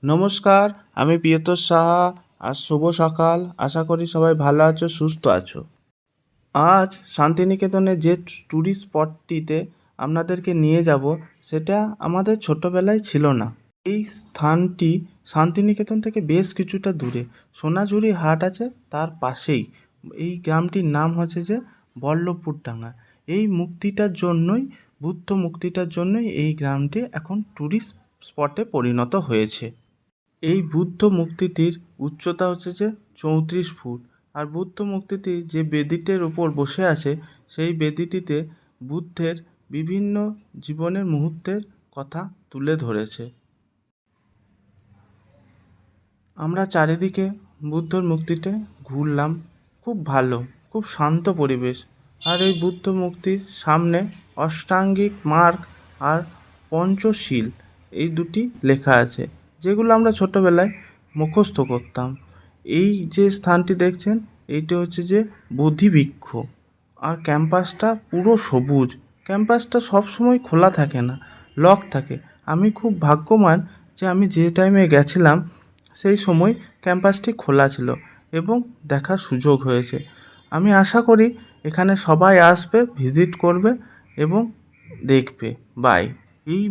নমস্কার, আমি প্রিয়তোষ সাহা। আজ শুভ সকাল। আশা করি সবাই ভালো আছো, সুস্থ আছো। আজ শান্তিনিকেতনে যে ট্যুরিস্ট স্পটটিতে আপনাদেরকে নিয়ে যাব সেটা আমাদের ছোটোবেলায় ছিল না। এই স্থানটি শান্তিনিকেতন থেকে বেশ কিছুটা দূরে সোনাঝুরি হাট আছে তার পাশেই। এই গ্রামটির নাম হচ্ছে যে বল্লভপুরডাঙ্গা। এই মুক্তিটার জন্যই, বুদ্ধ মুক্তিটার জন্যই এই গ্রামটি এখন ট্যুরিস্ট স্পটে পরিণত হয়েছে। এই বুদ্ধ মূর্তিটির উচ্চতা হচ্ছে যে 34 ফুট। আর বুদ্ধ মূর্তিটি যে বেদিটির উপর বসে আছে সেই বেদিটিতে বুদ্ধের বিভিন্ন জীবনের মুহূর্তের কথা তুলে ধরেছে। আমরা চারিদিকে বুদ্ধর মূর্তিতে ঘুরলাম। খুব ভালো, খুব শান্ত পরিবেশ। আর এই বুদ্ধ মূর্তির সামনে অষ্টাঙ্গিক মার্গ আর পঞ্চশীল এই দুটি লেখা আছে, যেগুলো আমরা ছোটোবেলায় মুখস্থ করতাম। এই যে স্থানটি দেখছেন এইটি হচ্ছে যে বোধিবৃক্ষ। আর ক্যাম্পাসটা পুরো সবুজ। ক্যাম্পাসটা সবসময় খোলা থাকে না, লক থাকে। আমি খুব ভাগ্যবান যে আমি যে টাইমে গেছিলাম সেই সময় ক্যাম্পাসটি খোলা ছিল এবং দেখার সুযোগ হয়েছে। আমি আশা করি এখানে সবাই আসবে, ভিজিট করবে এবং দেখবে। বাই। এই